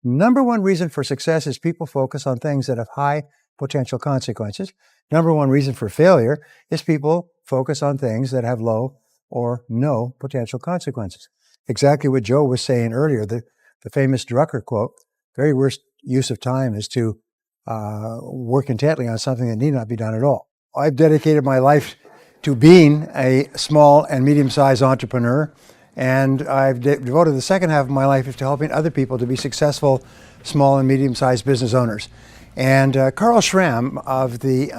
Number one reason for success is people focus on things that have high potential consequences. Number one reason for failure is people focus on things that have low or no potential consequences. Exactly what Joe was saying earlier, the famous Drucker quote, very worst use of time is to work intently on something that need not be done at all. I've dedicated my life to being a small and medium-sized entrepreneur, and I've devoted the second half of my life to helping other people to be successful small and medium-sized business owners. And Carl Schramm of the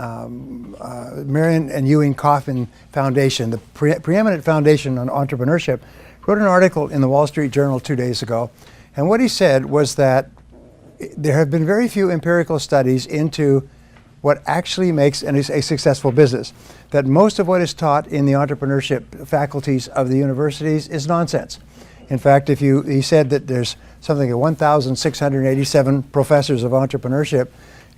Marion and Ewing Kauffman Foundation, the preeminent foundation on entrepreneurship, wrote an article in the Wall Street Journal 2 days ago. And what he said was that there have been very few empirical studies into what actually makes a successful business. That most of what is taught in the entrepreneurship faculties of the universities is nonsense. In fact, he said that there's something like 1,687 professors of entrepreneurship,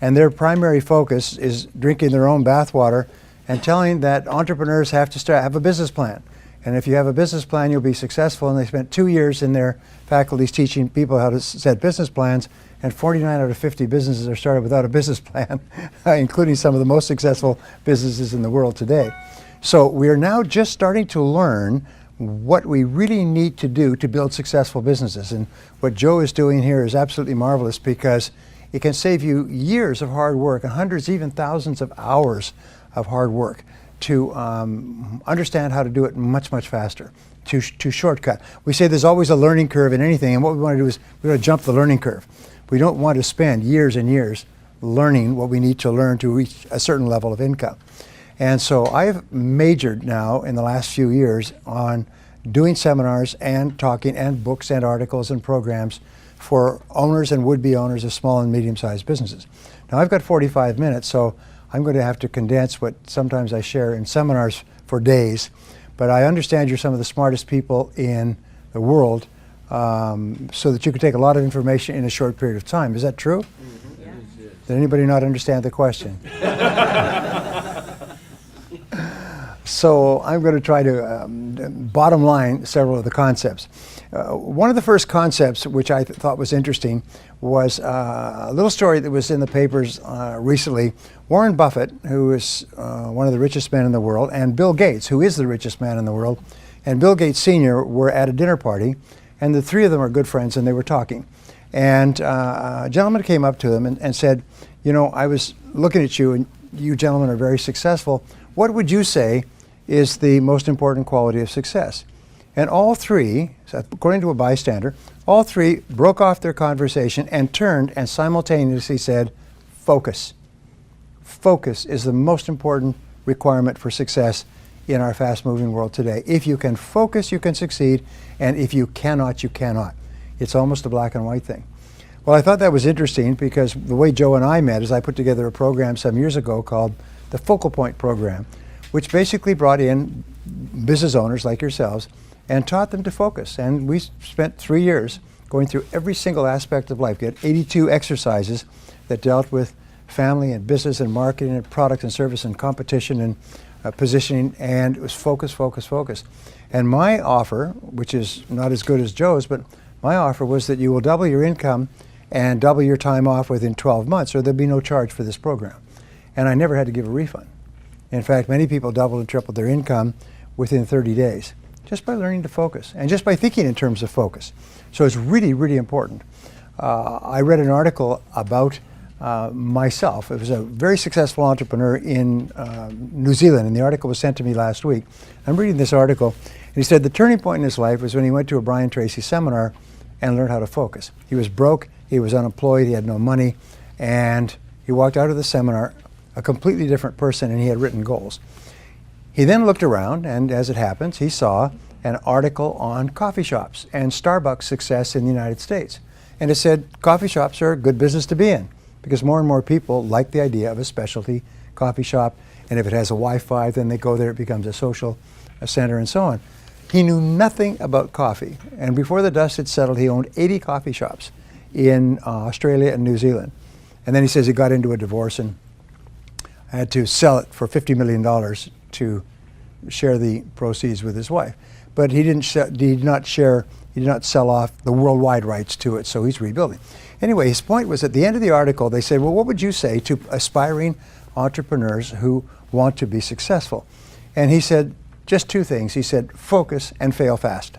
and their primary focus is drinking their own bathwater and telling that entrepreneurs have to have a business plan. And if you have a business plan, you'll be successful. And they spent 2 years in their faculties teaching people how to set business plans, and 49 out of 50 businesses are started without a business plan, including some of the most successful businesses in the world today. So we are now just starting to learn what we really need to do to build successful businesses. And what Joe is doing here is absolutely marvelous, because it can save you years of hard work and hundreds, even thousands of hours of hard work to understand how to do it much, much faster, to shortcut. We say there's always a learning curve in anything, and what we want to do is we want to jump the learning curve. We don't want to spend years and years learning what we need to learn to reach a certain level of income. And so I've majored now in the last few years on doing seminars and talking and books and articles and programs for owners and would-be owners of small and medium-sized businesses. Now I've got 45 minutes, so I'm going to have to condense what sometimes I share in seminars for days. But I understand you're some of the smartest people in the world, so that you can take a lot of information in a short period of time. Is that true? Mm-hmm. Yeah. Did anybody not understand the question? So I'm going to try to bottom line several of the concepts. One of the first concepts, which I thought was interesting, was a little story that was in the papers recently. Warren Buffett, who is one of the richest men in the world, and Bill Gates, who is the richest man in the world, and Bill Gates Sr. were at a dinner party, and the three of them are good friends, and they were talking. And a gentleman came up to them and said, you know, I was looking at you, and you gentlemen are very successful. What would you say is the most important quality of success? And all three, according to a bystander, all three broke off their conversation and turned and simultaneously said, focus. Focus is the most important requirement for success in our fast-moving world today. If you can focus, you can succeed, and if you cannot, you cannot. It's almost a black and white thing. Well, I thought that was interesting, because the way Joe and I met is I put together a program some years ago called the Focal Point Program, which basically brought in business owners like yourselves and taught them to focus. And we spent 3 years going through every single aspect of life. We had 82 exercises that dealt with family and business and marketing and product and service and competition and positioning, and it was focus, focus, focus. And my offer, which is not as good as Joe's, but my offer was that you will double your income and double your time off within 12 months, or there'll be no charge for this program. And I never had to give a refund. In fact, many people doubled and tripled their income within 30 days, just by learning to focus and just by thinking in terms of focus. So it's really, really important. I read an article about myself. It was a very successful entrepreneur in New Zealand, and the article was sent to me last week. I'm reading this article, and he said the turning point in his life was when he went to a Brian Tracy seminar and learned how to focus. He was broke, he was unemployed, he had no money, and he walked out of the seminar a completely different person, and he had written goals. He then looked around, and as it happens, he saw an article on coffee shops and Starbucks success in the United States. And it said coffee shops are a good business to be in, because more and more people like the idea of a specialty coffee shop, and if it has a Wi-Fi, then they go there, it becomes a social center, and so on. He knew nothing about coffee, and before the dust had settled, he owned 80 coffee shops in Australia and New Zealand. And then he says he got into a divorce and had to sell it for $50 million to share the proceeds with his wife. but he did not sell off the worldwide rights to it, so he's rebuilding. Anyway, his point was at the end of the article, they said, well, what would you say to aspiring entrepreneurs who want to be successful? And he said just two things. He said, focus and fail fast.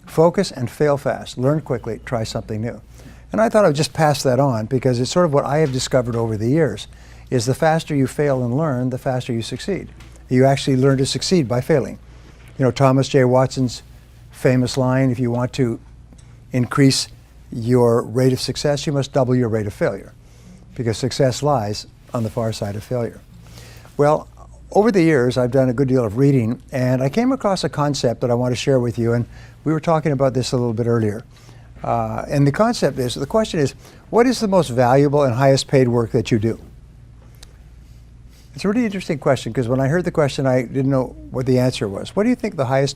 Focus and fail fast. Learn quickly, try something new. And I thought I would just pass that on because it's sort of what I have discovered over the years, is the faster you fail and learn, the faster you succeed. You actually learn to succeed by failing. You know, Thomas J. Watson's famous line, if you want to increase your rate of success, you must double your rate of failure, because success lies on the far side of failure. Well, over the years, I've done a good deal of reading, and I came across a concept that I want to share with you, and we were talking about this a little bit earlier. And the concept is, the question is, what is the most valuable and highest paid work that you do? It's a really interesting question, because when I heard the question, I didn't know what the answer was. What do you think the highest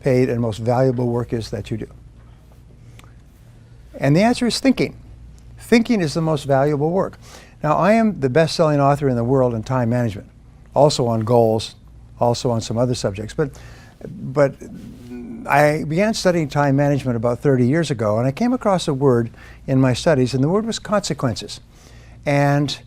paid and most valuable work is that you do? And the answer is thinking. Thinking is the most valuable work. Now, I am the best-selling author in the world in time management, also on goals, also on some other subjects. But I began studying time management about 30 years ago, and I came across a word in my studies, and the word was consequences. And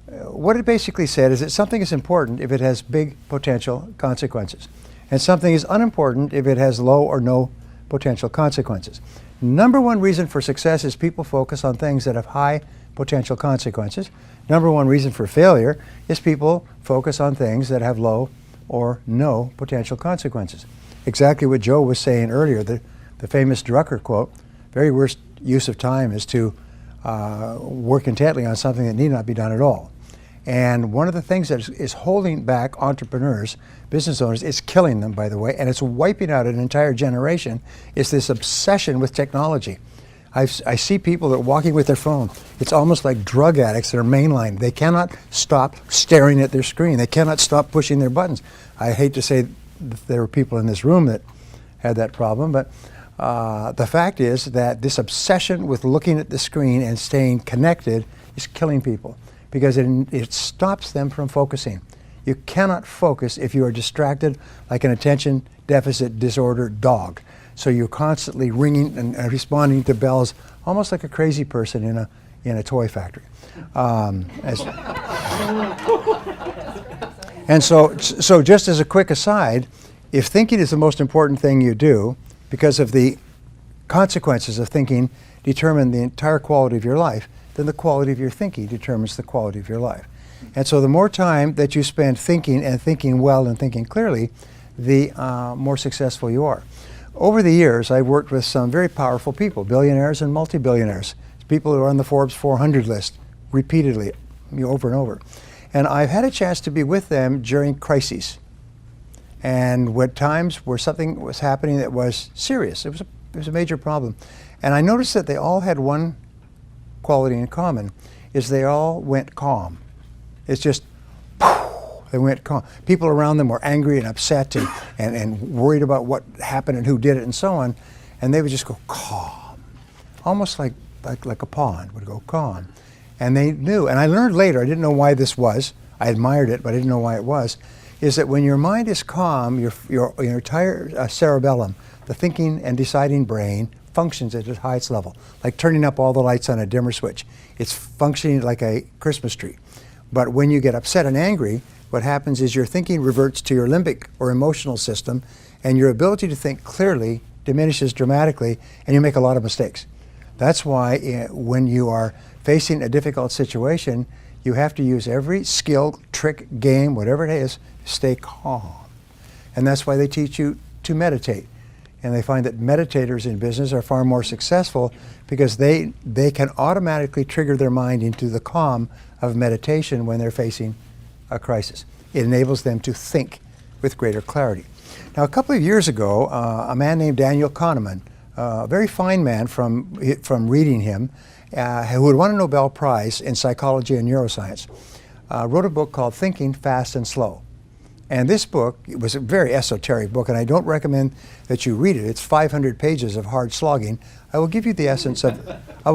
what it basically said is that something is important if it has big potential consequences, and something is unimportant if it has low or no potential consequences. Number one reason for success is people focus on things that have high potential consequences. Number one reason for failure is people focus on things that have low or no potential consequences. Exactly what Joe was saying earlier, the famous Drucker quote, very worst use of time is to work intently on something that need not be done at all. And one of the things that is holding back entrepreneurs, business owners, it's killing them, by the way, and it's wiping out an entire generation, is this obsession with technology. I see people that are walking with their phone. It's almost like drug addicts that are mainlined. They cannot stop staring at their screen. They cannot stop pushing their buttons. I hate to say that there were people in this room that had that problem, but the fact is that this obsession with looking at the screen and staying connected is killing people, because it stops them from focusing. You cannot focus if you are distracted like an attention deficit disorder dog. So you're constantly ringing and responding to bells, almost like a crazy person in a toy factory. And so just as a quick aside, if thinking is the most important thing you do, because of the consequences of thinking determine the entire quality of your life, then the quality of your thinking determines the quality of your life. And so the more time that you spend thinking and thinking well and thinking clearly, the more successful you are. Over the years, I've worked with some very powerful people, billionaires and multi-billionaires, people who are on the Forbes 400 list repeatedly, over and over. And I've had a chance to be with them during crises, and at times where something was happening that was serious. It was a major problem. And I noticed that they all had one quality in common, is they all went calm. It's just, they went calm. People around them were angry and upset and worried about what happened and who did it and so on, and they would just go calm, almost like a pond would go calm. And they knew, and I learned later, I didn't know why this was, I admired it, but I didn't know why it was, is that when your mind is calm, your entire cerebellum, the thinking and deciding brain, functions at its highest level, like turning up all the lights on a dimmer switch. It's functioning like a Christmas tree. But when you get upset and angry, what happens is your thinking reverts to your limbic or emotional system, and your ability to think clearly diminishes dramatically, and you make a lot of mistakes. That's why when you are facing a difficult situation, you have to use every skill, trick, game, whatever it is, to stay calm. And that's why they teach you to meditate. And they find that meditators in business are far more successful because they can automatically trigger their mind into the calm of meditation when they're facing a crisis. It enables them to think with greater clarity. Now, a couple of years ago, a man named Daniel Kahneman, a very fine man from reading him, who had won a Nobel Prize in psychology and neuroscience, wrote a book called Thinking Fast and Slow. And this book, it was a very esoteric book, and I don't recommend that you read it. It's 500 pages of hard slogging. I will give you the essence of, I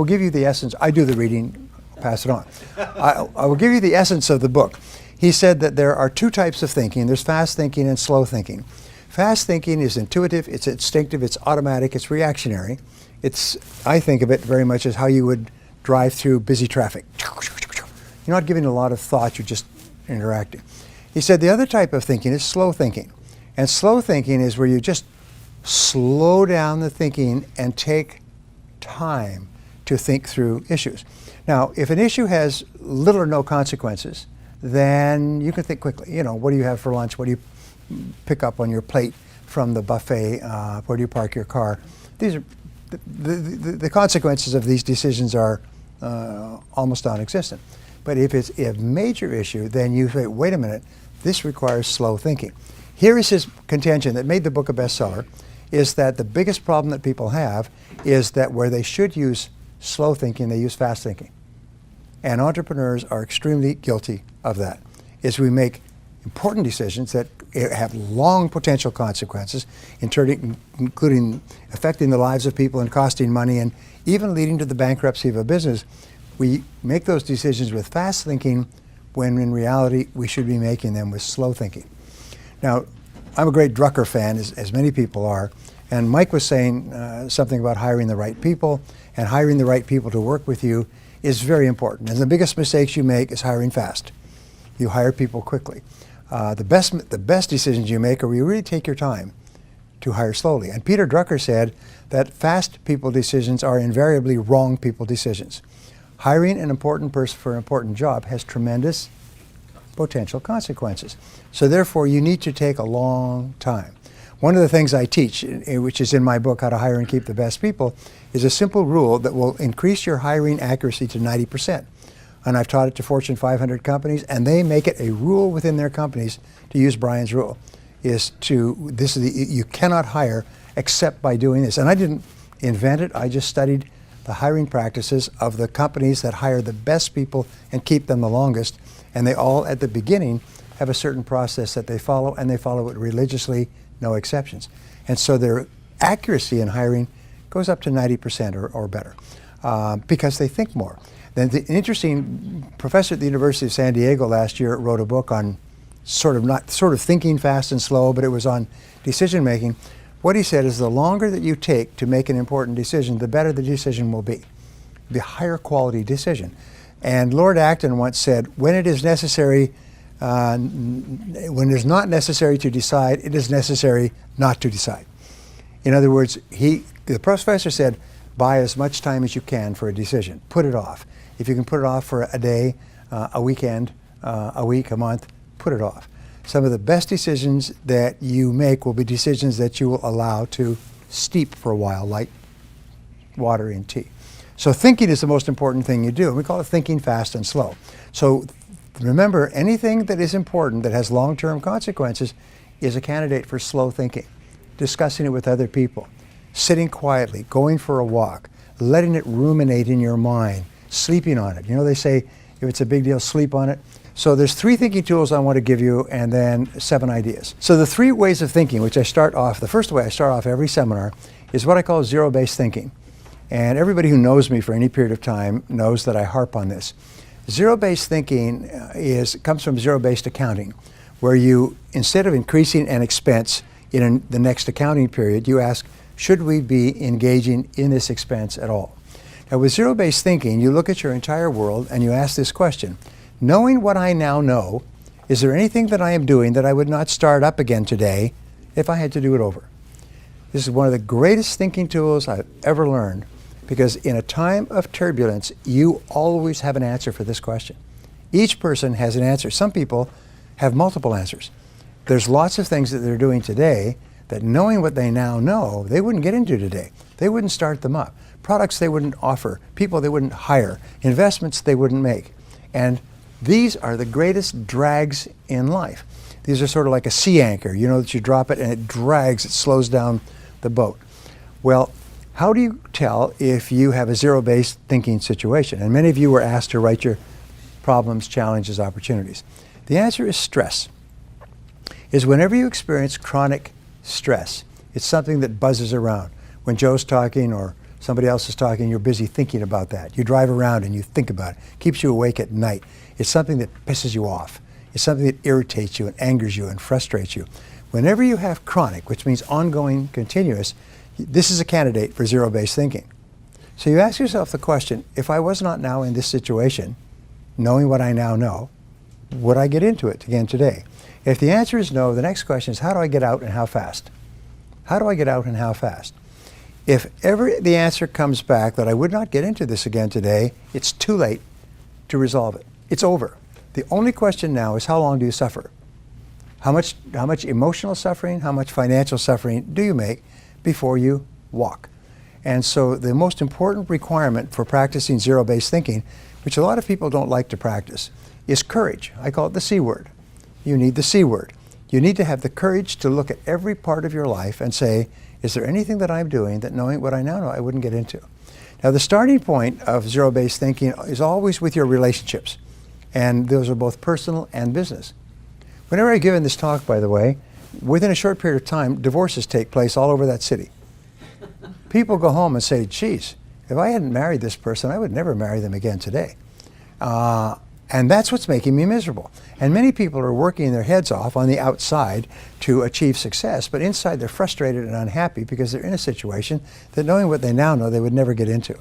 do the reading, pass it on. I will give you the essence of the book. He said that there are two types of thinking. There's fast thinking and slow thinking. Fast thinking is intuitive, it's instinctive, it's automatic, it's reactionary. I think of it very much as how you would drive through busy traffic. You're not giving a lot of thought, you're just interacting. He said the other type of thinking is slow thinking. And slow thinking is where you just slow down the thinking and take time to think through issues. Now, if an issue has little or no consequences, then you can think quickly. You know, what do you have for lunch? What do you pick up on your plate from the buffet? Where do you park your car? These are the consequences of these decisions are almost non-existent. But if it's a major issue, then you say, wait a minute, this requires slow thinking. Here is his contention that made the book a bestseller, is that the biggest problem that people have is that where they should use slow thinking, they use fast thinking. And entrepreneurs are extremely guilty of that, is we make important decisions that have long potential consequences, including affecting the lives of people and costing money and even leading to the bankruptcy of a business. We make those decisions with fast thinking when in reality we should be making them with slow thinking. Now, I'm a great Drucker fan, as many people are, and Mike was saying something about hiring the right people, and hiring the right people to work with you is very important. And the biggest mistakes you make is hiring fast. You hire people quickly. The best decisions you make are where you really take your time to hire slowly. And Peter Drucker said that fast people decisions are invariably wrong people decisions. Hiring an important person for an important job has tremendous potential consequences. So therefore, you need to take a long time. One of the things I teach, which is in my book, How to Hire and Keep the Best People, is a simple rule that will increase your hiring accuracy to 90%. And I've taught it to Fortune 500 companies, and they make it a rule within their companies to use Brian's rule. You cannot hire except by doing this. And I didn't invent it, I just studied the hiring practices of the companies that hire the best people and keep them the longest. And they all, at the beginning, have a certain process that they follow, and they follow it religiously, no exceptions. And so their accuracy in hiring goes up to 90% or better because they think more. Then the interesting professor at the University of San Diego last year wrote a book on sort of thinking fast and slow, but it was on decision making. What he said is the longer that you take to make an important decision, the better the decision will be, the higher quality decision. And Lord Acton once said, when it is necessary, when it is not necessary to decide, it is necessary not to decide. In other words, the professor said, buy as much time as you can for a decision. Put it off. If you can put it off for a day, a weekend, a week, a month, put it off. Some of the best decisions that you make will be decisions that you will allow to steep for a while, like water in tea. So thinking is the most important thing you do. And we call it thinking fast and slow. So remember, anything that is important that has long-term consequences is a candidate for slow thinking. Discussing it with other people, sitting quietly, going for a walk, letting it ruminate in your mind, sleeping on it. You know, they say if it's a big deal, sleep on it. So there's 3 thinking tools I want to give you, and then 7 ideas. So the 3 ways of thinking, which I start off, the first way I start off every seminar is what I call zero-based thinking. And everybody who knows me for any period of time knows that I harp on this. Zero-based thinking comes from zero-based accounting, where you, instead of increasing an expense in the next accounting period, you ask, should we be engaging in this expense at all? Now with zero-based thinking, you look at your entire world and you ask this question, knowing what I now know, is there anything that I am doing that I would not start up again today if I had to do it over? This is one of the greatest thinking tools I've ever learned, because in a time of turbulence, you always have an answer for this question. Each person has an answer. Some people have multiple answers. There's lots of things that they're doing today that, knowing what they now know, they wouldn't get into today. They wouldn't start them up. Products they wouldn't offer, people they wouldn't hire, investments they wouldn't make. And these are the greatest drags in life. These are sort of like a sea anchor, you know, that you drop it and it drags, it slows down the boat. Well, how do you tell if you have a zero-based thinking situation? And many of you were asked to write your problems, challenges, opportunities. The answer is stress. Is whenever you experience chronic stress, it's something that buzzes around. When Joe's talking or somebody else is talking, you're busy thinking about that. You drive around and you think about it. Keeps you awake at night. It's something that pisses you off. It's something that irritates you and angers you and frustrates you. Whenever you have chronic, which means ongoing, continuous, this is a candidate for zero-based thinking. So you ask yourself the question, if I was not now in this situation, knowing what I now know, would I get into it again today? If the answer is no, the next question is, how do I get out and how fast? How do I get out and how fast? If ever the answer comes back that I would not get into this again today, it's too late to resolve it. It's over. The only question now is, how long do you suffer? How much emotional suffering, how much financial suffering do you make before you walk? And so the most important requirement for practicing zero-based thinking, which a lot of people don't like to practice, is courage. I call it the C word. You need the C word. You need to have the courage to look at every part of your life and say, is there anything that I'm doing that, knowing what I now know, I wouldn't get into? Now, the starting point of zero-based thinking is always with your relationships. And those are both personal and business. Whenever I've given this talk, by the way, within a short period of time, divorces take place all over that city. People go home and say, geez, if I hadn't married this person, I would never marry them again today. And that's what's making me miserable. And many people are working their heads off on the outside to achieve success, but inside they're frustrated and unhappy because they're in a situation that, knowing what they now know, they would never get into.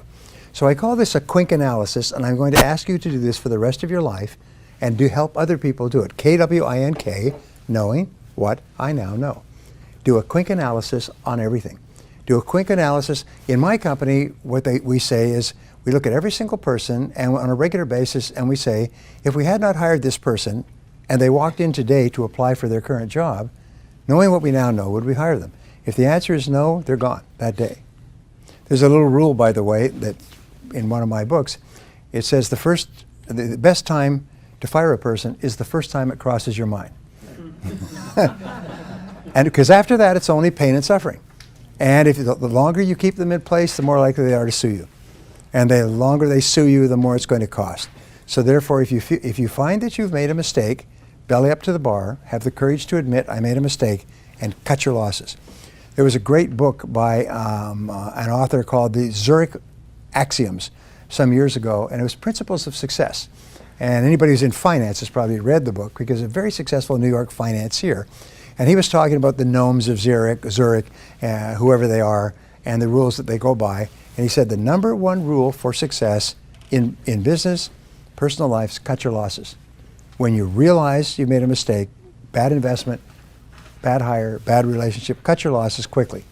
So I call this a quink analysis, and I'm going to ask you to do this for the rest of your life and do help other people do it. K-W-I-N-K, knowing what I now know. Do a quink analysis on everything. Do a quink analysis. In my company, what we say is, we look at every single person and on a regular basis, and we say, if we had not hired this person and they walked in today to apply for their current job, knowing what we now know, would we hire them? If the answer is no, they're gone that day. There's a little rule, by the way, that in one of my books, it says the best time to fire a person is the first time it crosses your mind. And because after that, it's only pain and suffering. And if the longer you keep them in place, the more likely they are to sue you. And the longer they sue you, the more it's going to cost. So therefore, if you find that you've made a mistake, belly up to the bar, have the courage to admit, I made a mistake, and cut your losses. There was a great book by an author called the Zurich Axioms some years ago, and it was Principles of Success. And anybody who's in finance has probably read the book because it's a very successful New York financier. And he was talking about the gnomes of Zurich, whoever they are, and the rules that they go by. And he said the number one rule for success in business, personal life, is cut your losses. When you realize you made a mistake, bad investment, bad hire, bad relationship, cut your losses quickly.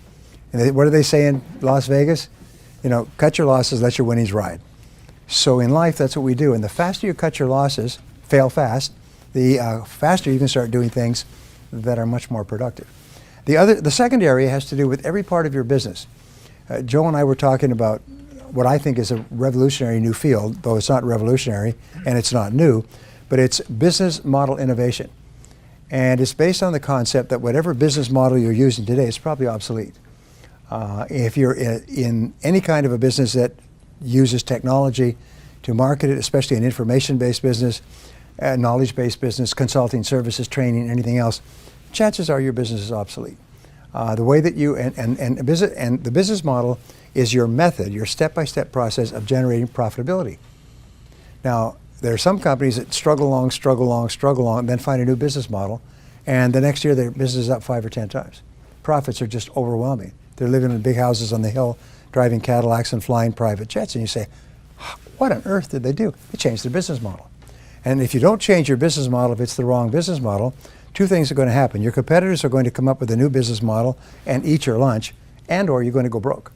And what do they say in Las Vegas? You know, cut your losses, let your winnings ride. So in life, that's what we do. And the faster you cut your losses, fail fast, the faster you can start doing things that are much more productive. The second area has to do with every part of your business. Joe and I were talking about what I think is a revolutionary new field, though it's not revolutionary and it's not new, but it's business model innovation. And it's based on the concept that whatever business model you're using today is probably obsolete. If you're in any kind of a business that uses technology to market it, especially an information-based business, knowledge-based business, consulting services, training, anything else, chances are your business is obsolete. The way that you, and the business model is your method, your step-by-step process of generating profitability. Now, there are some companies that struggle along, and then find a new business model, and the next year their business is up 5 or 10 times. Profits are just overwhelming. They're living in big houses on the hill, driving Cadillacs and flying private jets, and you say, what on earth did they do? They changed their business model. And if you don't change your business model, if it's the wrong business model, two things are going to happen. Your competitors are going to come up with a new business model and eat your lunch, and or you're going to go broke.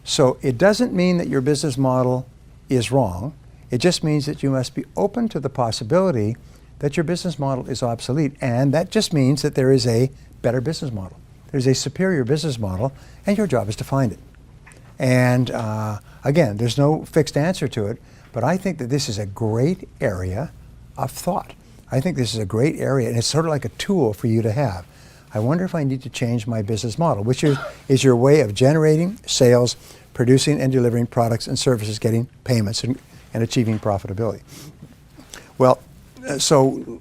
So it doesn't mean that your business model is wrong. It just means that you must be open to the possibility that your business model is obsolete, and that just means that there is a better business model. There's a superior business model, and your job is to find it. And again, there's no fixed answer to it, but I think that this is a great area of thought. I think this is a great area, and it's sort of like a tool for you to have. I wonder if I need to change my business model, which is your way of generating sales, producing and delivering products and services, getting payments, and achieving profitability. Well, so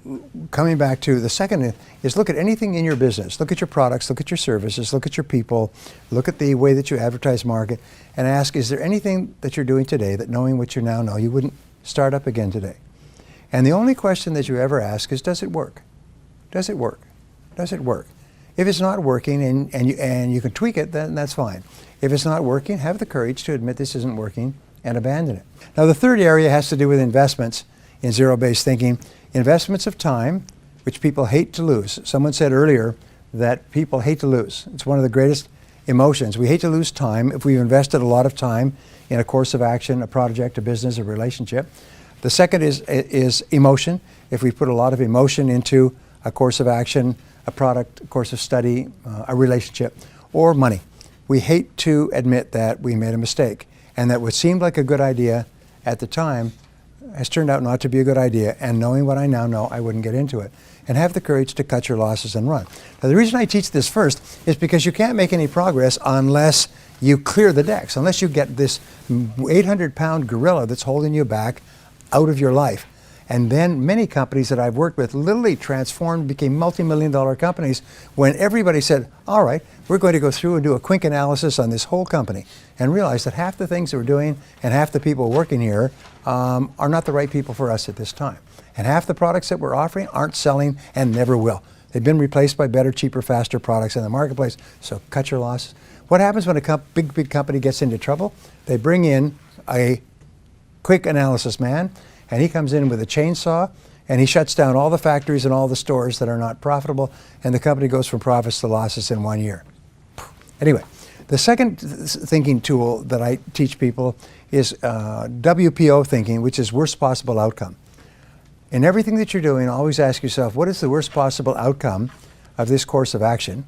coming back to the second is look at anything in your business. Look at your products, look at your services, look at your people, look at the way that you advertise, market, and ask, is there anything that you're doing today that, knowing what you now know, you wouldn't start up again today? And the only question that you ever ask is, does it work? Does it work? Does it work? If it's not working and you can tweak it, then that's fine. If it's not working, have the courage to admit this isn't working and abandon it. Now, the third area has to do with investments in zero-based thinking. Investments of time, which people hate to lose. Someone said earlier that people hate to lose. It's one of the greatest emotions. We hate to lose time if we've invested a lot of time in a course of action, a project, a business, a relationship. The second is emotion. If we put a lot of emotion into a course of action, a product, a course of study, a relationship, or money. We hate to admit that we made a mistake and that what seemed like a good idea at the time has turned out not to be a good idea, and knowing what I now know, I wouldn't get into it. And have the courage to cut your losses and run. Now, the reason I teach this first is because you can't make any progress unless you clear the decks, unless you get this 800-pound gorilla that's holding you back out of your life. And then many companies that I've worked with literally transformed, became multi-million-dollar companies when everybody said, all right, we're going to go through and do a quick analysis on this whole company, and realize that half the things that we're doing and half the people working here are not the right people for us at this time. And half the products that we're offering aren't selling and never will. They've been replaced by better, cheaper, faster products in the marketplace, so cut your losses. What happens when a big company gets into trouble? They bring in a quick analysis man, and he comes in with a chainsaw, and he shuts down all the factories and all the stores that are not profitable, and the company goes from profits to losses in 1 year. Anyway, the second thinking tool that I teach people is WPO thinking, which is worst possible outcome. In everything that you're doing, always ask yourself, what is the worst possible outcome of this course of action?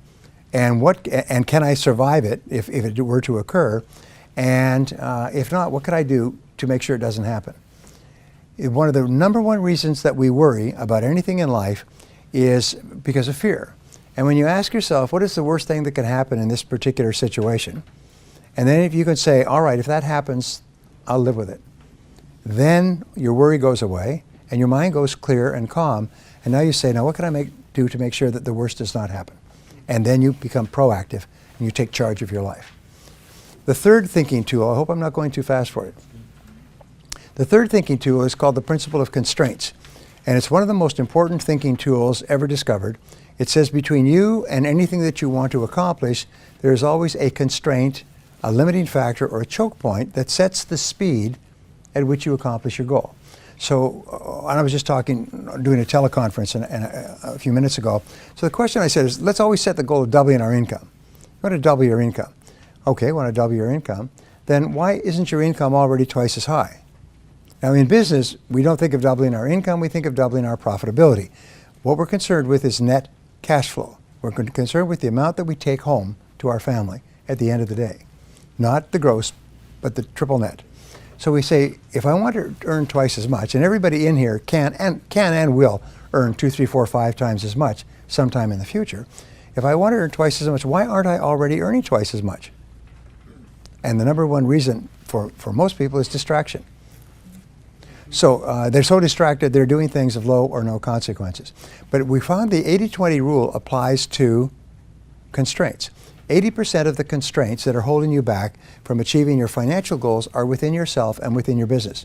And can I survive it if it were to occur? And if not, what could I do to make sure it doesn't happen? One of the number one reasons that we worry about anything in life is because of fear. And when you ask yourself, what is the worst thing that can happen in this particular situation? And then if you can say, all right, if that happens, I'll live with it. Then your worry goes away and your mind goes clear and calm. And now you say, now what can I do to make sure that the worst does not happen? And then you become proactive and you take charge of your life. The third thinking tool, I hope I'm not going too fast for it. The third thinking tool is called the principle of constraints. And it's one of the most important thinking tools ever discovered. It says between you and anything that you want to accomplish, there is always a constraint, a limiting factor, or a choke point that sets the speed at which you accomplish your goal. So I was just doing a teleconference a few minutes ago. So the question I said is, let's always set the goal of doubling our income. You want to double your income. Okay, want to double your income. Then why isn't your income already twice as high? Now in business, we don't think of doubling our income, we think of doubling our profitability. What we're concerned with is net cash flow. We're concerned with the amount that we take home to our family at the end of the day. Not the gross, but the triple net. So we say, if I want to earn twice as much, and everybody in here can and will earn 2, 3, 4, 5 times as much sometime in the future. If I want to earn twice as much, why aren't I already earning twice as much? And the number one reason for most people is distraction. So they're so distracted, they're doing things of low or no consequences. But we found the 80-20 rule applies to constraints. 80% of the constraints that are holding you back from achieving your financial goals are within yourself and within your business.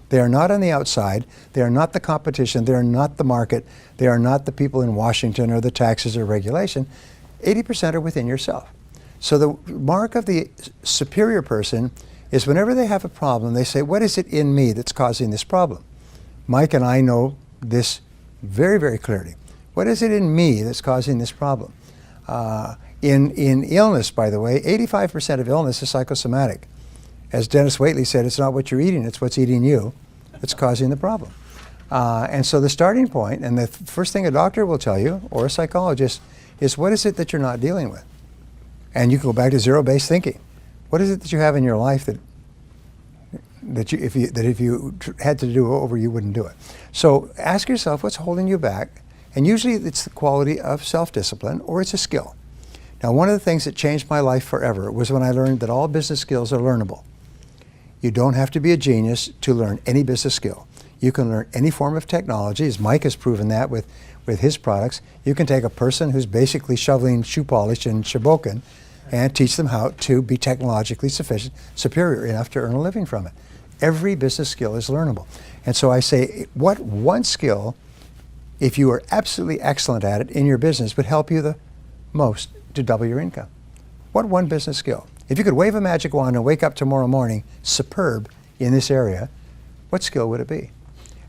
They are not on the outside. They are not the competition. They are not the market. They are not the people in Washington or the taxes or regulation. 80% are within yourself. So the mark of the superior person is whenever they have a problem, they say, what is it in me that's causing this problem? Mike and I know this very, very clearly. What is it in me that's causing this problem? In illness, by the way, 85% of illness is psychosomatic. As Dennis Waitley said, it's not what you're eating, it's what's eating you that's causing the problem. And so the starting point, and the first thing a doctor will tell you, or a psychologist, is what is it that you're not dealing with? And you can go back to zero-based thinking. What is it that you have in your life that if you had to do over, you wouldn't do it? So ask yourself what's holding you back, and usually it's the quality of self-discipline or it's a skill. Now, one of the things that changed my life forever was when I learned that all business skills are learnable. You don't have to be a genius to learn any business skill. You can learn any form of technology, as Mike has proven that with his products. You can take a person who's basically shoveling shoe polish in Shabokin and teach them how to be technologically superior enough to earn a living from it. Every business skill is learnable. And so I say, what one skill, if you are absolutely excellent at it in your business, would help you the most to double your income? What one business skill? If you could wave a magic wand and wake up tomorrow morning superb in this area, what skill would it be?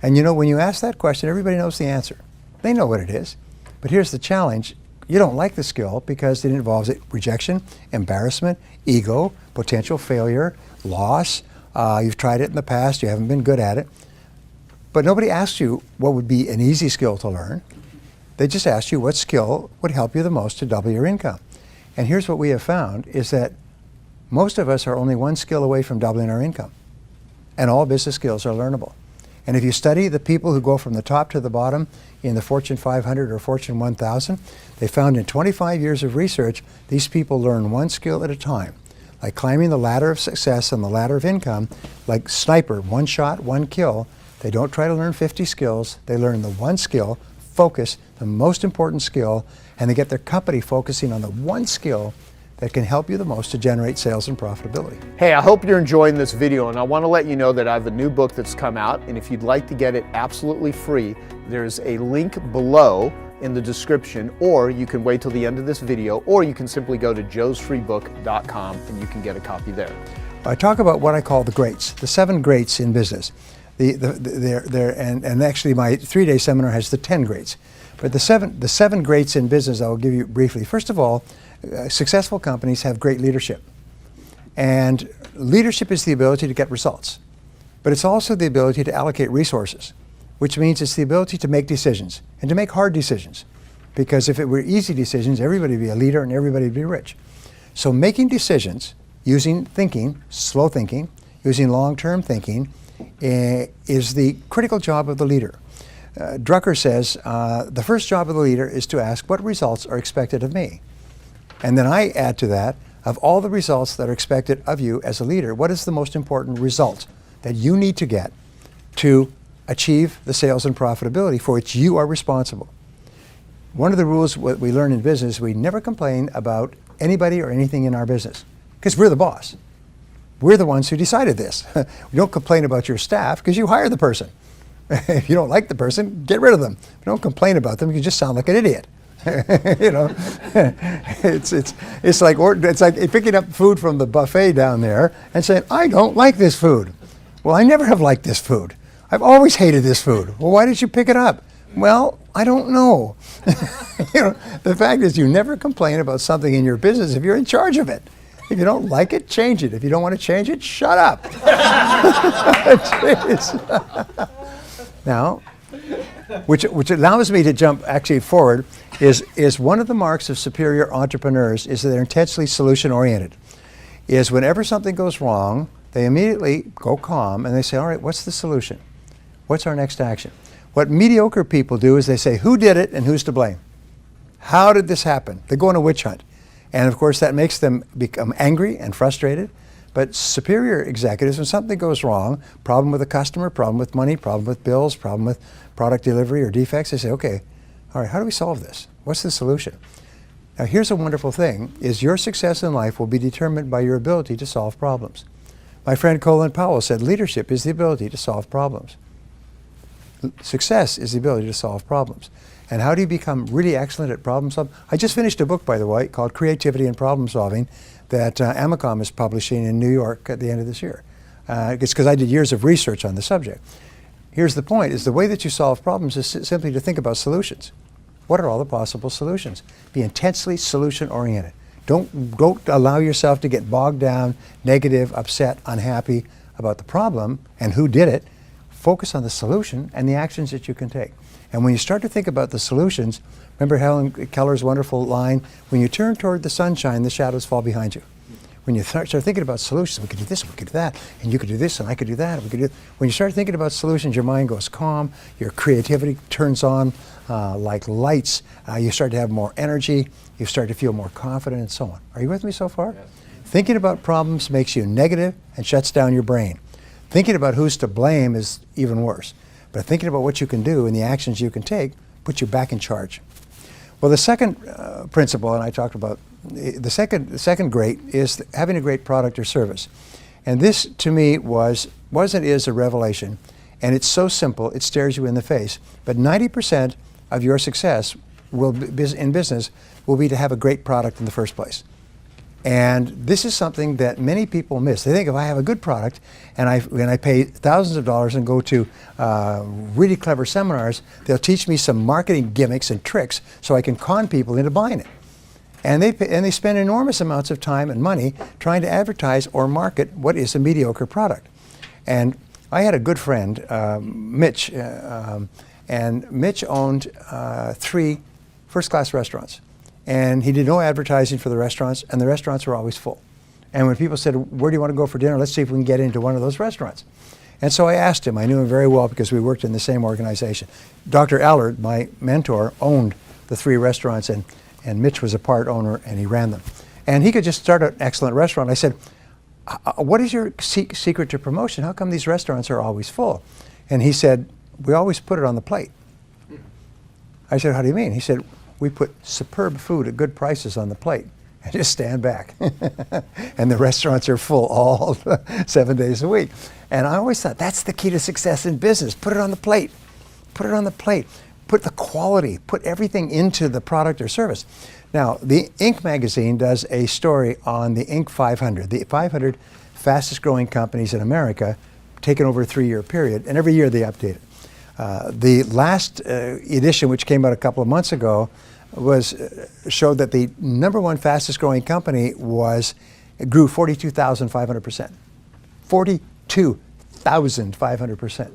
And you know, when you ask that question, everybody knows the answer. They know what it is. But here's the challenge. You don't like the skill because it involves rejection, embarrassment, ego, potential failure, loss. You've tried it in the past, you haven't been good at it. But nobody asks you what would be an easy skill to learn. They just ask you what skill would help you the most to double your income. And here's what we have found is that most of us are only one skill away from doubling our income. And all business skills are learnable. And if you study the people who go from the top to the bottom in the Fortune 500 or Fortune 1000, they found in 25 years of research, these people learn one skill at a time. Like climbing the ladder of success and the ladder of income, like sniper, one shot, one kill. They don't try to learn 50 skills. They learn the one skill, focus, the most important skill, and they get their company focusing on the one skill that can help you the most to generate sales and profitability. Hey, I hope you're enjoying this video, and I want to let you know that I have a new book that's come out, and if you'd like to get it absolutely free, there's a link below in the description, or you can wait till the end of this video, or you can simply go to joesfreebook.com and you can get a copy there. I talk about what I call the greats, the 7 greats in business. And actually my 3-day seminar has the 10 greats. But the seven greats in business I will give you briefly. First of all, successful companies have great leadership. And leadership is the ability to get results. But it's also the ability to allocate resources, which means it's the ability to make decisions and to make hard decisions. Because if it were easy decisions, everybody would be a leader and everybody would be rich. So making decisions using thinking, slow thinking, using long-term thinking, is the critical job of the leader. Drucker says, the first job of the leader is to ask what results are expected of me. And then I add to that, of all the results that are expected of you as a leader, what is the most important result that you need to get to achieve the sales and profitability for which you are responsible? One of the rules what we learn in business, we never complain about anybody or anything in our business because we're the boss. We're the ones who decided this. We don't complain about your staff because you hire the person. If you don't like the person, get rid of them. Don't complain about them. You just sound like an idiot. You know, it's like picking up food from the buffet down there and saying, I don't like this food. Well, I never have liked this food. I've always hated this food. Well, why did you pick it up? Well, I don't know. You know, the fact is you never complain about something in your business if you're in charge of it. If you don't like it, change it. If you don't want to change it, shut up. Now, which allows me to jump actually forward, is one of the marks of superior entrepreneurs is that they're intensely solution-oriented. Is whenever something goes wrong, they immediately go calm and they say, all right, what's the solution? What's our next action? What mediocre people do is they say, who did it and who's to blame? How did this happen? They go on a witch hunt. And of course that makes them become angry and frustrated. But superior executives, when something goes wrong, problem with a customer, problem with money, problem with bills, problem with product delivery or defects, they say, okay, all right, how do we solve this? What's the solution? Now here's a wonderful thing, is your success in life will be determined by your ability to solve problems. My friend Colin Powell said leadership is the ability to solve problems. Success is the ability to solve problems. And how do you become really excellent at problem solving? I just finished a book, by the way, called Creativity and Problem Solving that Amicom is publishing in New York at the end of this year. It's because I did years of research on the subject. Here's the point, is the way that you solve problems is simply to think about solutions. What are all the possible solutions? Be intensely solution-oriented. Don't allow yourself to get bogged down, negative, upset, unhappy about the problem and who did it. Focus on the solution and the actions that you can take. And when you start to think about the solutions, remember Helen Keller's wonderful line, when you turn toward the sunshine, the shadows fall behind you. When you start thinking about solutions, we could do this, we could do that, and you could do this, and I could do that, and we could do. When you start thinking about solutions, your mind goes calm, your creativity turns on like lights, you start to have more energy, you start to feel more confident, and so on. Are you with me so far? Yes. Thinking about problems makes you negative and shuts down your brain. Thinking about who's to blame is even worse. But thinking about what you can do and the actions you can take puts you back in charge. Well, the second principle, and I talked about, the second great is having a great product or service. And this, to me, is a revelation. And it's so simple, it stares you in the face. But 90% of your success in business will be to have a great product in the first place. And this is something that many people miss. They think if I have a good product and I pay thousands of dollars and go to really clever seminars, they'll teach me some marketing gimmicks and tricks so I can con people into buying it. And they spend enormous amounts of time and money trying to advertise or market what is a mediocre product. And I had a good friend, Mitch, and Mitch owned 3 first-class restaurants. And he did no advertising for the restaurants, and the restaurants were always full. And when people said, where do you want to go for dinner? Let's see if we can get into one of those restaurants. And so I asked him. I knew him very well because we worked in the same organization. Dr. Allard, my mentor, owned the 3 restaurants, and Mitch was a part owner, and he ran them. And he could just start an excellent restaurant. I said, what is your secret to promotion? How come these restaurants are always full? And he said, we always put it on the plate. I said, how do you mean? He said, we put superb food at good prices on the plate and just stand back. And the restaurants are full all 7 days a week. And I always thought that's the key to success in business. Put it on the plate. Put it on the plate. Put the quality, put everything into the product or service. Now, the Inc. magazine does a story on the Inc. 500, the 500 fastest growing companies in America, taken over a 3-year period, and every year they update it. The last edition, which came out a couple of months ago, showed that the #1 fastest growing company grew 42,500%. 42,500%.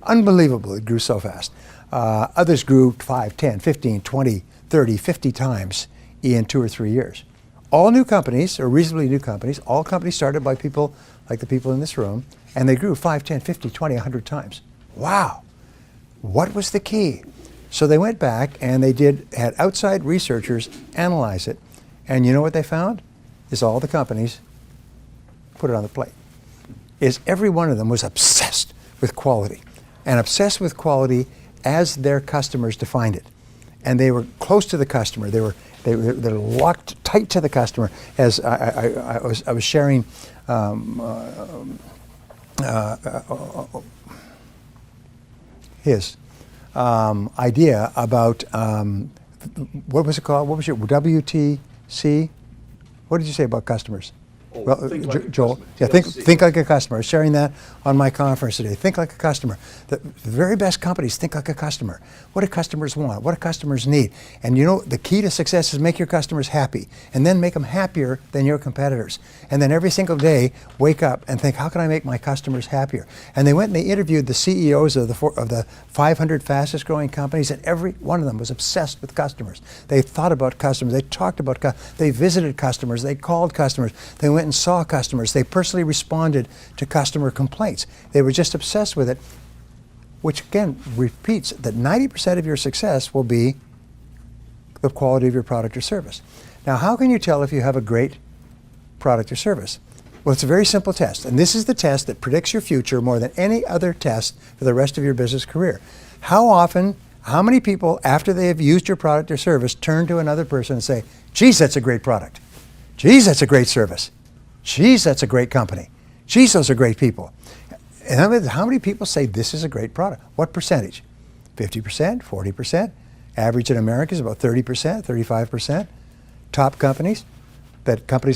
Unbelievable, it grew so fast. Others grew 5, 10, 15, 20, 30, 50 times in 2 or 3 years. All new companies, or reasonably new companies, all companies started by people like the people in this room, and they grew 5, 10, 50, 20, 100 times. Wow. What was the key? So they went back and had outside researchers analyze it, and you know what they found? Is all the companies put it on the plate. Is every one of them was obsessed with quality, and obsessed with quality as their customers defined it. And they were close to the customer. They're locked tight to the customer. As I was sharing his idea about what was it called? What was your WTC? What did you say about customers? Well, think like Joel, a yeah, customer. think like a customer. I was sharing that on my conference today. Think like a customer. The very best companies think like a customer. What do customers want? What do customers need? And you know, the key to success is make your customers happy, and then make them happier than your competitors. And then every single day, wake up and think, how can I make my customers happier? And they went and they interviewed the CEOs of the 500 fastest growing companies, and every one of them was obsessed with customers. They thought about customers. They talked about they visited customers. They called customers. They went and saw customers. They personally responded to customer complaints. They were just obsessed with it, which again repeats that 90% of your success will be the quality of your product or service. Now, how can you tell if you have a great product or service? Well, it's a very simple test, and this is the test that predicts your future more than any other test for the rest of your business career. How many people, after they have used your product or service, turn to another person and say, geez, that's a great product. Geez, that's a great service. Geez, that's a great company. Geez, those are great people. And how many people say this is a great product? What percentage? 50%, 40%? Average in America is about 30%, 35%. Top companies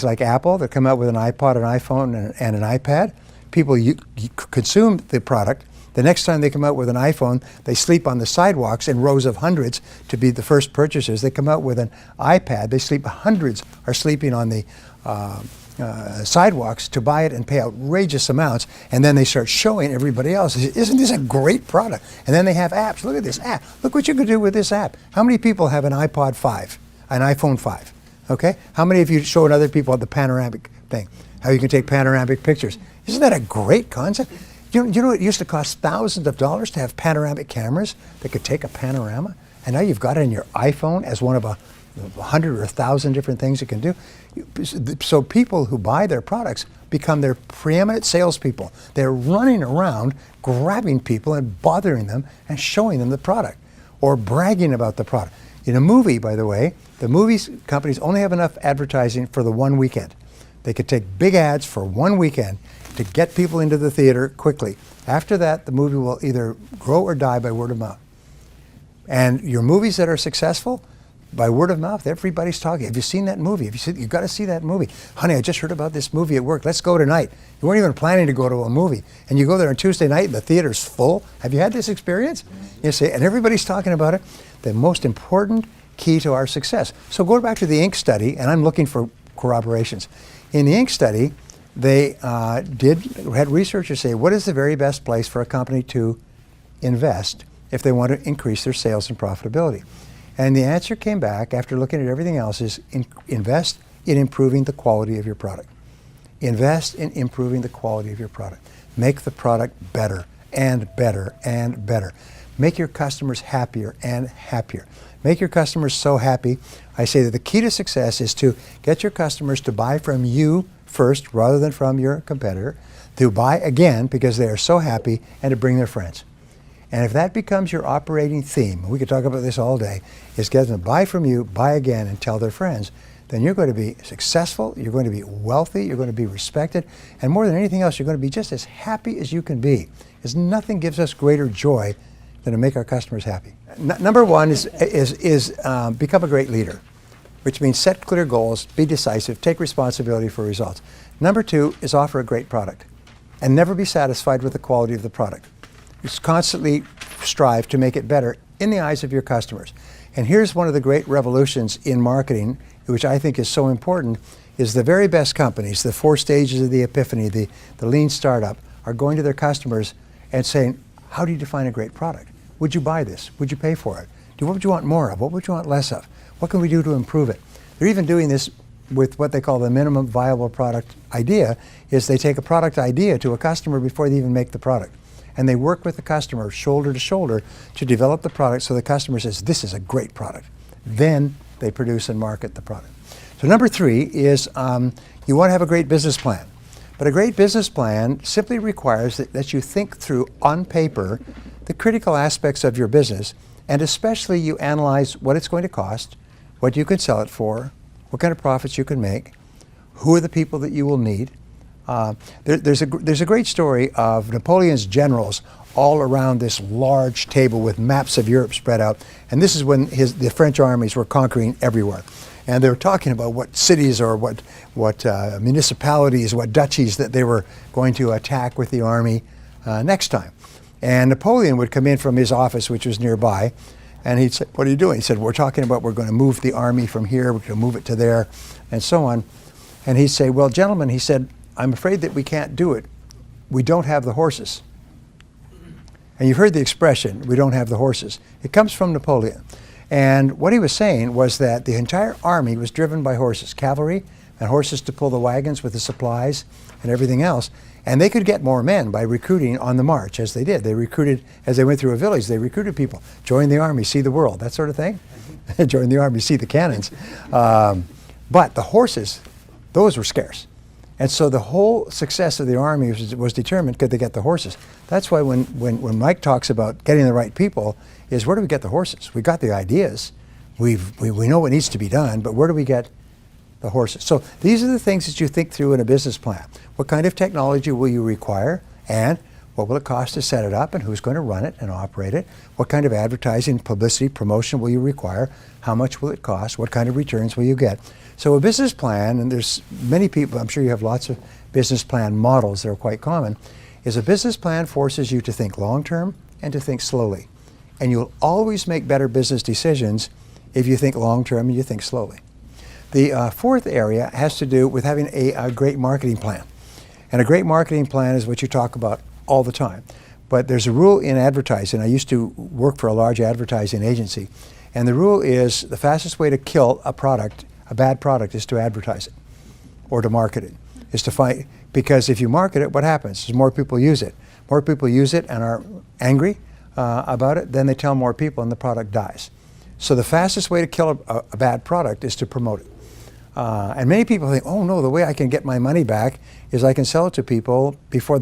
like Apple that come out with an iPod, an iPhone, and an iPad, people consume the product. The next time they come out with an iPhone, they sleep on the sidewalks in rows of hundreds to be the first purchasers. They come out with an iPad, hundreds are sleeping on the sidewalks to buy it and pay outrageous amounts, and then they start showing everybody else, isn't this a great product? And then they have apps. Look at this app. Look what you can do with this app. How many people have an iPod 5, an iPhone 5? Okay? How many of you showing other people the panoramic thing? How you can take panoramic pictures. Isn't that a great concept? You know it used to cost thousands of dollars to have panoramic cameras that could take a panorama? And now you've got it in your iPhone as one of 100 or 1,000 different things it can do. So people who buy their products become their preeminent salespeople. They're running around grabbing people and bothering them and showing them the product or bragging about the product. In a movie, by the way, the movies companies only have enough advertising for the one weekend. They could take big ads for one weekend to get people into the theater quickly. After that, the movie will either grow or die by word of mouth. And your movies that are successful, by word of mouth, everybody's talking. Have you seen that movie? You've got to see that movie. Honey, I just heard about this movie at work. Let's go tonight. You weren't even planning to go to a movie. And you go there on Tuesday night and the theater's full. Have you had this experience? You see, and everybody's talking about it. The most important key to our success. So go back to the Inc. study, and I'm looking for corroborations. In the Inc. study, they had researchers say, what is the very best place for a company to invest if they want to increase their sales and profitability? And the answer came back after looking at everything else is invest in improving the quality of your product. Invest in improving the quality of your product. Make the product better and better and better. Make your customers happier and happier. Make your customers so happy. I say that the key to success is to get your customers to buy from you first rather than from your competitor, to buy again because they are so happy, and to bring their friends. And if that becomes your operating theme, we could talk about this all day, is get them to buy from you, buy again, and tell their friends, then you're going to be successful, you're going to be wealthy, you're going to be respected, and more than anything else, you're going to be just as happy as you can be. Because nothing gives us greater joy than to make our customers happy. Number one is become a great leader, which means set clear goals, be decisive, take responsibility for results. Number two is offer a great product and never be satisfied with the quality of the product. Just constantly strive to make it better in the eyes of your customers. And here's one of the great revolutions in marketing, which I think is so important, is the very best companies, the 4 stages of the epiphany, the lean startup, are going to their customers and saying, how do you define a great product? Would you buy this? Would you pay for it? What would you want more of? What would you want less of? What can we do to improve it? They're even doing this with what they call the minimum viable product idea, is they take a product idea to a customer before they even make the product. And they work with the customer shoulder to shoulder to develop the product so the customer says, this is a great product. Then they produce and market the product. So number 3 is you want to have a great business plan. But a great business plan simply requires that you think through on paper the critical aspects of your business, and especially you analyze what it's going to cost, what you can sell it for, what kind of profits you can make, who are the people that you will need. There's a great story of Napoleon's generals all around this large table with maps of Europe spread out, and this is when the French armies were conquering everywhere. And they were talking about what cities or what municipalities, what duchies that they were going to attack with the army next time. And Napoleon would come in from his office, which was nearby, and he'd say, what are you doing? He said, we're talking about we're going to move the army from here, we're going to move it to there, and so on. And he'd say, well, gentlemen, he said, I'm afraid that we can't do it. We don't have the horses. And you've heard the expression, we don't have the horses. It comes from Napoleon. And what he was saying was that the entire army was driven by horses, cavalry, and horses to pull the wagons with the supplies and everything else. And they could get more men by recruiting on the march, as they did. They recruited, as they went through a village, they recruited people. Join the army, see the world, that sort of thing. Join the army, see the cannons. But the horses, those were scarce. And so the whole success of the army was determined, could they get the horses? That's why when Mike talks about getting the right people, is where do we get the horses? We got the ideas. We know what needs to be done, but where do we get the horses? So these are the things that you think through in a business plan. What kind of technology will you require, and what will it cost to set it up, and who's going to run it and operate it? What kind of advertising, publicity, promotion will you require? How much will it cost? What kind of returns will you get? So a business plan, and there's many people, I'm sure you have lots of business plan models that are quite common, is a business plan forces you to think long-term and to think slowly. And you'll always make better business decisions if you think long-term and you think slowly. The fourth area has to do with having a great marketing plan. And a great marketing plan is what you talk about all the time. But there's a rule in advertising. I used to work for a large advertising agency. And the rule is the fastest way to kill a product, a bad product, is to advertise it or to market it. Is to find, because if you market it, what happens? Is more people use it. More people use it and are angry about it, then they tell more people and the product dies. So the fastest way to kill a bad product is to promote it. And many people think, oh no, the way I can get my money back is I can sell it to people before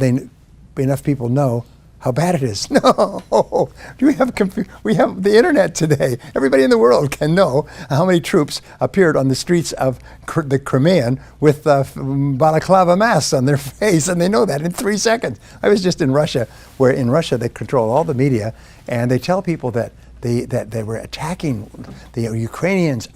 enough people know how bad it is. No, we have the internet today. Everybody in the world can know how many troops appeared on the streets of the Crimean with balaclava masks on their face, and they know that in 3 seconds. I was just in Russia, where in Russia they control all the media, and they tell people that that they were attacking the Ukrainians,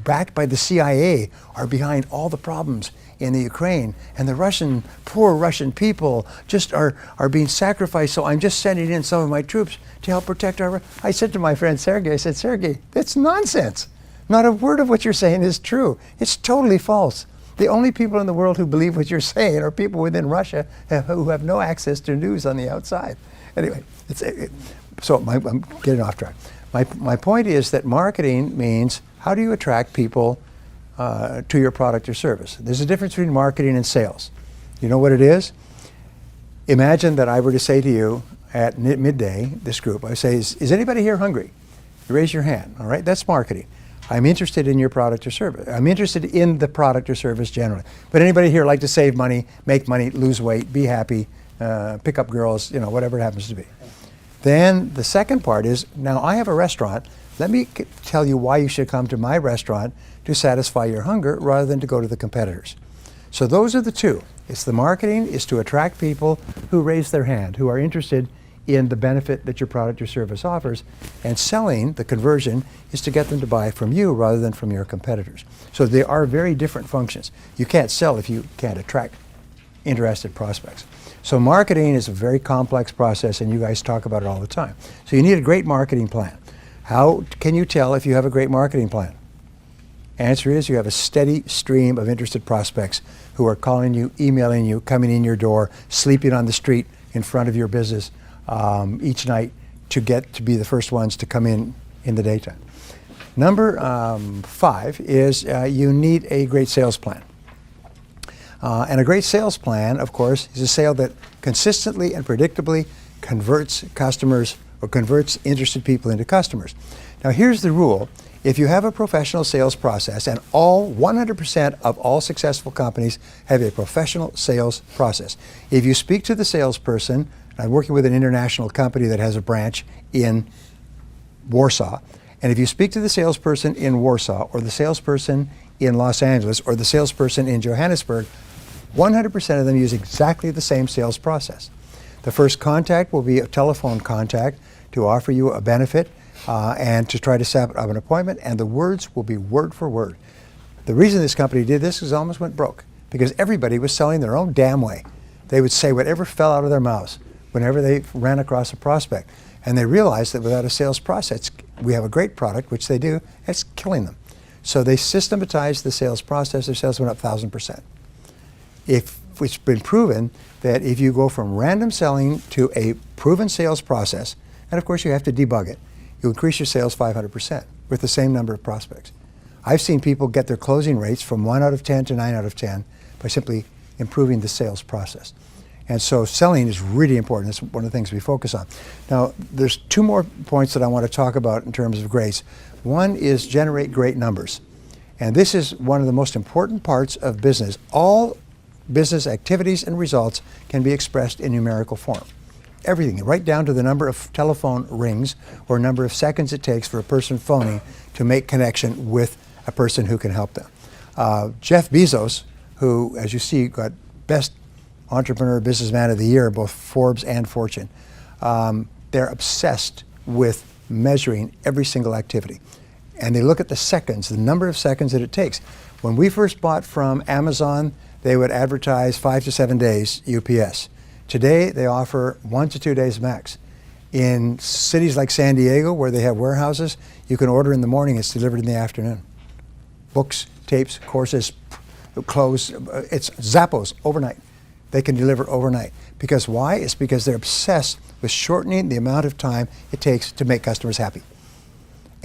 backed by the CIA, are behind all the problems in the Ukraine, and the poor Russian people just are being sacrificed. So I'm just sending in some of my troops to help protect our. I said to my friend Sergei, I said, Sergei, that's nonsense. Not a word of what you're saying is true. It's totally false. The only people in the world who believe what you're saying are people within Russia who have no access to news on the outside. Anyway, I'm getting off track. My point is that marketing means how do you attract people to your product or service. There's a difference between marketing and sales. You know what it is? Imagine that I were to say to you at midday, this group, I say, is anybody here hungry? You raise your hand, all right? That's marketing. I'm interested in your product or service. I'm interested in the product or service generally. But anybody here like to save money, make money, lose weight, be happy, pick up girls, whatever it happens to be. Then the second part is, now I have a restaurant. Let me tell you why you should come to my restaurant to satisfy your hunger rather than to go to the competitors. So those are the two. It's the marketing is to attract people who raise their hand, who are interested in the benefit that your product or service offers, and selling, the conversion, is to get them to buy from you rather than from your competitors. So they are very different functions. You can't sell if you can't attract interested prospects. So marketing is a very complex process, and you guys talk about it all the time. So you need a great marketing plan. How can you tell if you have a great marketing plan? Answer is you have a steady stream of interested prospects who are calling you, emailing you, coming in your door, sleeping on the street in front of your business each night to get to be the first ones to come in the daytime. Number 5 is you need a great sales plan. And a great sales plan, of course, is a sale that consistently and predictably converts customers or converts interested people into customers. Now here's the rule. If you have a professional sales process, and 100% of all successful companies have a professional sales process. If you speak to the salesperson, I'm working with an international company that has a branch in Warsaw, and if you speak to the salesperson in Warsaw or the salesperson in Los Angeles or the salesperson in Johannesburg, 100% of them use exactly the same sales process. The first contact will be a telephone contact to offer you a benefit and to try to set up an appointment, and the words will be word for word. The reason this company did this is it almost went broke because everybody was selling their own damn way. They would say whatever fell out of their mouths whenever they ran across a prospect. And they realized that without a sales process, we have a great product, which they do, it's killing them. So they systematized the sales process. Their sales went up 1,000%. It's been proven that if you go from random selling to a proven sales process, and of course you have to debug it, you increase your sales 500% with the same number of prospects. I've seen people get their closing rates from 1 out of 10 to 9 out of 10 by simply improving the sales process. And so selling is really important. It's one of the things we focus on. Now, there's 2 more points that I want to talk about in terms of grades. One is generate great numbers. And this is one of the most important parts of business. All business activities and results can be expressed in numerical form. Everything, right down to the number of telephone rings or number of seconds it takes for a person phoning to make connection with a person who can help them. Jeff Bezos, who, as you see, got Best Entrepreneur Businessman of the Year, both Forbes and Fortune, they're obsessed with measuring every single activity. And they look at the seconds, the number of seconds that it takes. When we first bought from Amazon, they would advertise 5 to 7 days UPS. Today, they offer 1 to 2 days max. In cities like San Diego, where they have warehouses, you can order in the morning, it's delivered in the afternoon. Books, tapes, courses, clothes, it's Zappos overnight. They can deliver overnight. Because why? It's because they're obsessed with shortening the amount of time it takes to make customers happy.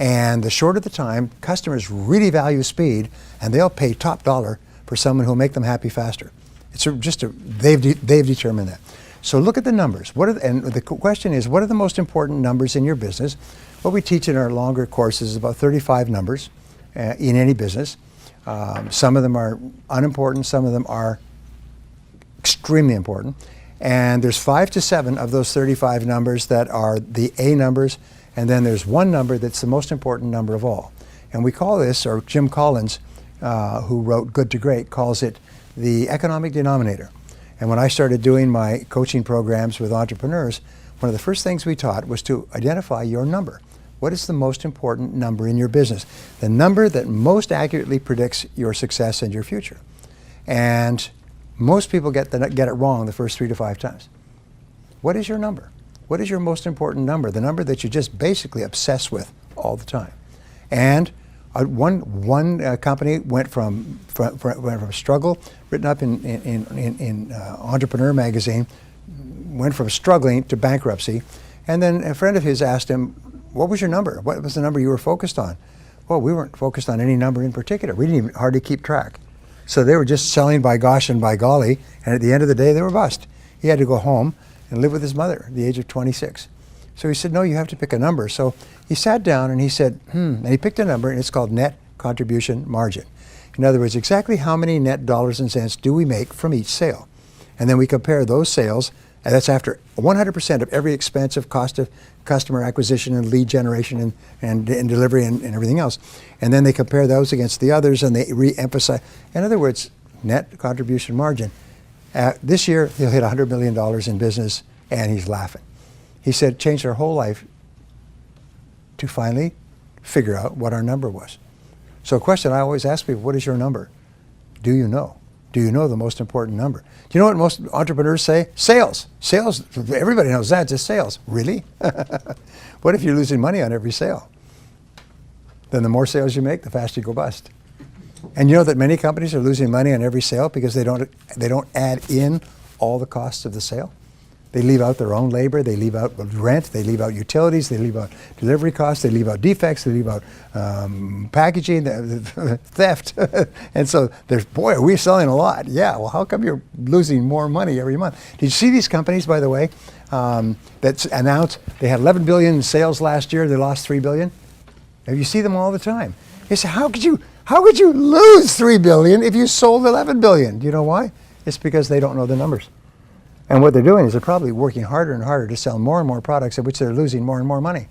And the shorter the time, customers really value speed, and they'll pay top dollar for someone who'll make them happy faster. They've determined that. So look at the numbers. And the question is, what are the most important numbers in your business? What we teach in our longer courses is about 35 numbers in any business. Some of them are unimportant, some of them are extremely important. And there's 5 to 7 of those 35 numbers that are the A numbers, and then there's one number that's the most important number of all. And we call this, or Jim Collins, who wrote Good to Great, calls it the economic denominator. And when I started doing my coaching programs with entrepreneurs, one of the first things we taught was to identify your number. What is the most important number in your business? The number that most accurately predicts your success and your future. And most people get it wrong the first 3 to 5 times. What is your number? What is your most important number? The number that you just basically obsess with all the time. And one company went from struggle, written up in Entrepreneur magazine, went from struggling to bankruptcy. And then a friend of his asked him, what was your number? What was the number you were focused on? Well, we weren't focused on any number in particular. We didn't even hardly keep track. So they were just selling by gosh and by golly, and at the end of the day, they were bust. He had to go home and live with his mother at the age of 26. So he said, no, you have to pick a number. So he sat down and he said, and he picked a number, and it's called net contribution margin. In other words, exactly how many net dollars and cents do we make from each sale? And then we compare those sales, and that's after 100% of every expense of cost of customer acquisition and lead generation and delivery and everything else. And then they compare those against the others, and they re-emphasize. In other words, net contribution margin. This year, he'll hit $100 million in business, and he's laughing. He said, changed our whole life to finally figure out what our number was. So a question I always ask people, what is your number? Do you know? Do you know the most important number? Do you know what most entrepreneurs say? Sales. Sales, everybody knows that, just sales. Really? What if you're losing money on every sale? Then the more sales you make, the faster you go bust. And you know that many companies are losing money on every sale because they don't add in all the costs of the sale. They leave out their own labor, they leave out rent, they leave out utilities, they leave out delivery costs, they leave out defects, they leave out packaging, theft. And so there's, boy, are we selling a lot. Yeah, well, how come you're losing more money every month? Did you see these companies, by the way, that announced they had 11 billion in sales last year, they lost 3 billion? You see them all the time. You say, how could you lose 3 billion if you sold 11 billion? Do you know why? It's because they don't know the numbers. And what they're doing is they're probably working harder and harder to sell more and more products at which they're losing more and more money.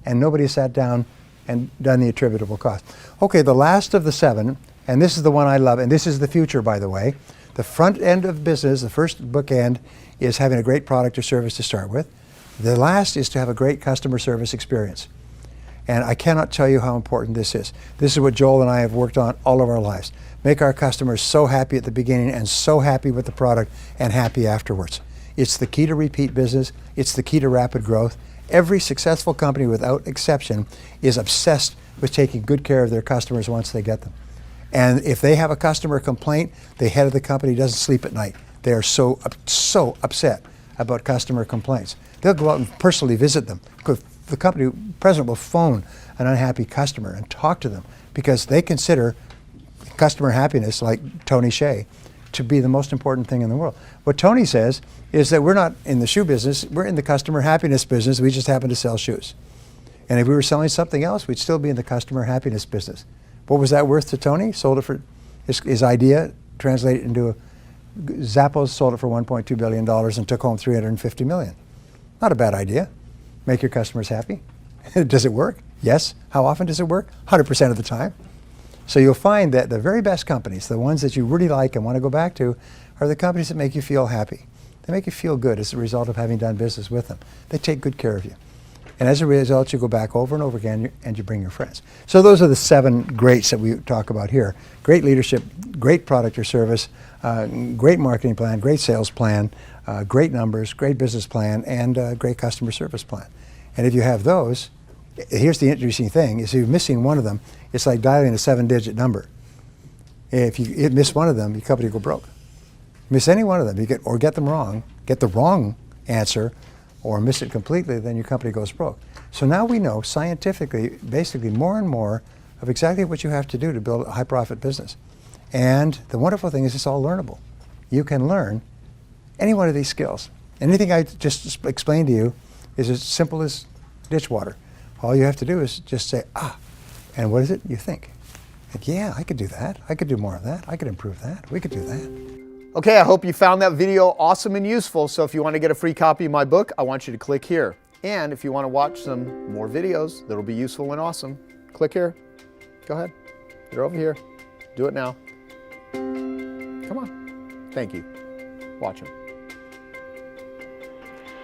And nobody has sat down and done the attributable cost. Okay, the last of the 7, and this is the one I love, and this is the future, by the way. The front end of business, the first bookend, is having a great product or service to start with. The last is to have a great customer service experience. And I cannot tell you how important this is. This is what Joel and I have worked on all of our lives. Make our customers so happy at the beginning and so happy with the product and happy afterwards. It's the key to repeat business. It's the key to rapid growth. Every successful company, without exception, is obsessed with taking good care of their customers once they get them. And if they have a customer complaint, the head of the company doesn't sleep at night. They are so upset about customer complaints. They'll go out and personally visit them. The company president will phone an unhappy customer and talk to them because they consider customer happiness, like Tony Hsieh, to be the most important thing in the world. What Tony says is that we're not in the shoe business, we're in the customer happiness business, we just happen to sell shoes. And if we were selling something else, we'd still be in the customer happiness business. What was that worth to Tony? Sold it for, his idea translated into, Zappos sold it for $1.2 billion and took home $350 million. Not a bad idea. Make your customers happy. Does it work? Yes. How often does it work? 100% of the time. So you'll find that the very best companies, the ones that you really like and want to go back to, are the companies that make you feel happy. They make you feel good as a result of having done business with them. They take good care of you. And as a result, you go back over and over again and you bring your friends. So those are the 7 greats that we talk about here. Great leadership, great product or service, great marketing plan, great sales plan, great numbers, great business plan, and great customer service plan. And if you have those, here's the interesting thing, is if you're missing one of them, it's like dialing a 7-digit number. If you miss one of them, your company will go broke. Miss any one of them, get them wrong, get the wrong answer, or miss it completely, then your company goes broke. So now we know scientifically, basically more and more of exactly what you have to do to build a high profit business. And the wonderful thing is it's all learnable. You can learn any one of these skills. Anything I just explained to you is as simple as ditch water. All you have to do is just say, and what is it? You think. Like, yeah, I could do that. I could do more of that. I could improve that. We could do that. Okay, I hope you found that video awesome and useful. So if you want to get a free copy of my book, I want you to click here. And if you want to watch some more videos that'll be useful and awesome, click here. Go ahead. They're over here. Do it now. Come on. Thank you. Watch them.